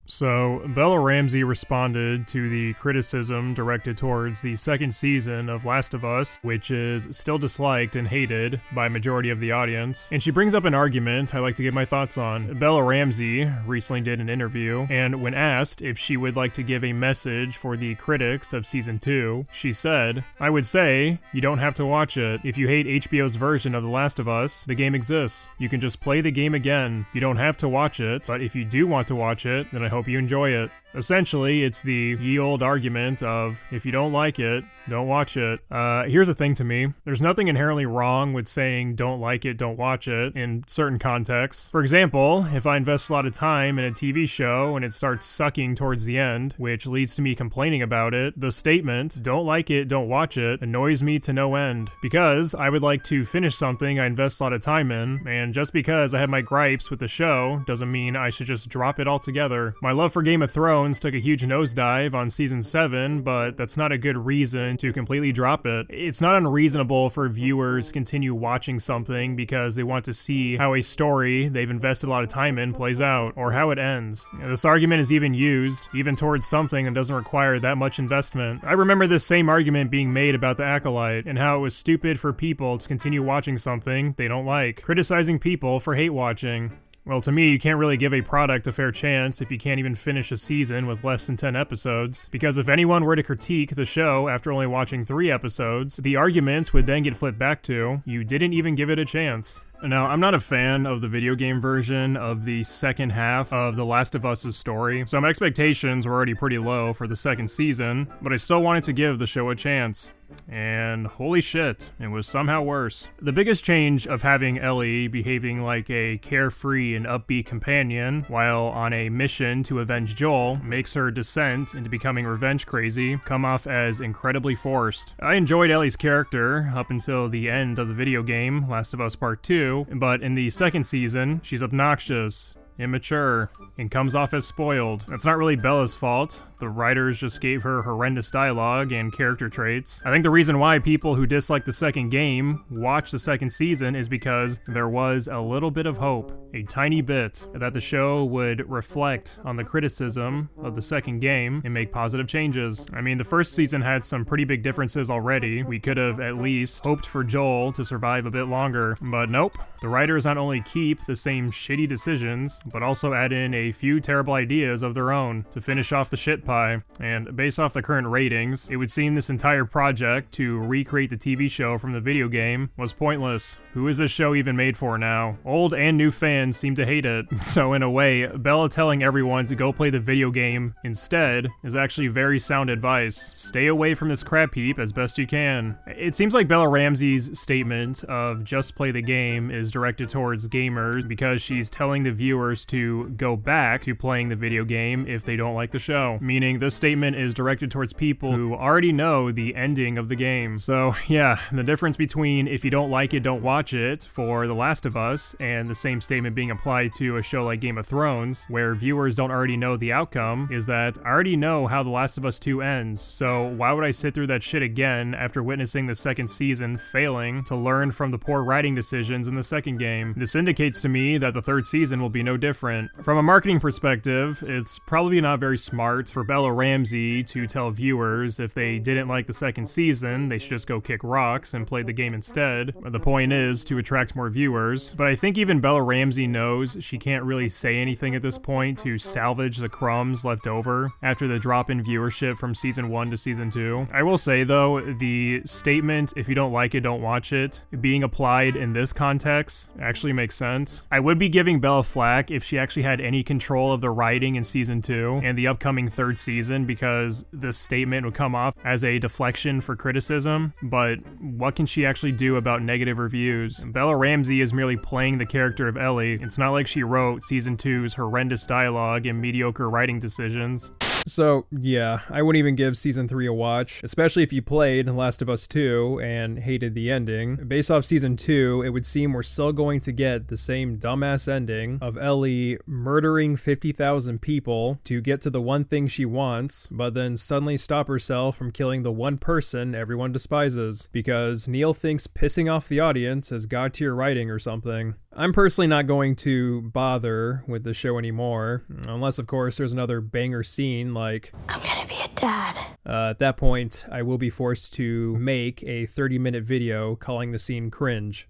So, Bella Ramsey responded to the criticism directed towards the second season of Last of Us, which is still disliked and hated by a majority of the audience. And she brings up an argument I'd like to give my thoughts on. Bella Ramsey recently did an interview, and when asked if she would like to give a message for the critics of season 2, she said, "I would say, you don't have to watch it. If you hate HBO's version of The Last of Us, the game exists. You can just play the game again. You don't have to watch it, but if you do want to watch it, then I hope you enjoy it." Essentially, it's the ye old argument of, if you don't like it, don't watch it. Here's the thing to me. There's nothing inherently wrong with saying don't like it, don't watch it in certain contexts. For example, if I invest a lot of time in a TV show and it starts sucking towards the end, which leads to me complaining about it, the statement, don't like it, don't watch it, annoys me to no end. Because I would like to finish something I invest a lot of time in, and just because I have my gripes with the show doesn't mean I should just drop it altogether. My love for Game of Thrones took a huge nosedive on season 7, but that's not a good reason to completely drop it. It's not unreasonable for viewers to continue watching something because they want to see how a story they've invested a lot of time in plays out, or how it ends. This argument is even used towards something that doesn't require that much investment. I remember this same argument being made about The Acolyte, and how it was stupid for people to continue watching something they don't like, criticizing people for hate watching. Well, to me, you can't really give a product a fair chance if you can't even finish a season with less than 10 episodes. Because if anyone were to critique the show after only watching 3 episodes, the argument would then get flipped back to, you didn't even give it a chance. Now, I'm not a fan of the video game version of the second half of The Last of Us' story, so my expectations were already pretty low for the second season, but I still wanted to give the show a chance. And holy shit, it was somehow worse. The biggest change of having Ellie behaving like a carefree and upbeat companion while on a mission to avenge Joel makes her descent into becoming revenge crazy come off as incredibly forced. I enjoyed Ellie's character up until the end of the video game, Last of Us Part 2, but in the second season, she's obnoxious, immature, and comes off as spoiled. That's not really Bella's fault. The writers just gave her horrendous dialogue and character traits. I think the reason why people who dislike the second game watch the second season is because there was a little bit of hope, a tiny bit, that the show would reflect on the criticism of the second game and make positive changes. I mean, the first season had some pretty big differences already. We could have at least hoped for Joel to survive a bit longer, but nope. The writers not only keep the same shitty decisions, but also add in a few terrible ideas of their own to finish off the shit pie. And based off the current ratings, it would seem this entire project to recreate the TV show from the video game was pointless. Who is this show even made for now? Old and new fans seem to hate it. So in a way, Bella telling everyone to go play the video game instead is actually very sound advice. Stay away from this crap heap as best you can. It seems like Bella Ramsey's statement of just play the game is directed towards gamers because she's telling the viewers to go back to playing the video game if they don't like the show. Meaning this statement is directed towards people who already know the ending of the game. So yeah, the difference between if you don't like it, don't watch it for The Last of Us, and the same statement being applied to a show like Game of Thrones, where viewers don't already know the outcome, is that I already know how The Last of Us 2 ends, so why would I sit through that shit again after witnessing the second season failing to learn from the poor writing decisions in the second game? This indicates to me that the third season will be no different. From a marketing perspective, it's probably not very smart for Bella Ramsey to tell viewers if they didn't like the second season, they should just go kick rocks and play the game instead. The point is to attract more viewers, but I think even Bella Ramsey knows she can't really say anything at this point to salvage the crumbs left over after the drop in viewership from season 1 to season 2. I will say though, the statement, if you don't like it, don't watch it, being applied in this context actually makes sense. I would be giving Bella flack if she actually had any control of the writing in season 2 and the upcoming third season, because this statement would come off as a deflection for criticism, but what can she actually do about negative reviews? Bella Ramsey is merely playing the character of Ellie. It's not like she wrote season 2's horrendous dialogue and mediocre writing decisions. So, yeah, I wouldn't even give Season 3 a watch, especially if you played Last of Us 2 and hated the ending. Based off Season 2, it would seem we're still going to get the same dumbass ending of Ellie murdering 50,000 people to get to the one thing she wants, but then suddenly stop herself from killing the one person everyone despises, because Neil thinks pissing off the audience is god-tier writing or something. I'm personally not going to bother with the show anymore, unless of course there's another banger scene like, I'm gonna be a dad. At that point, I will be forced to make a 30-minute video calling the scene cringe.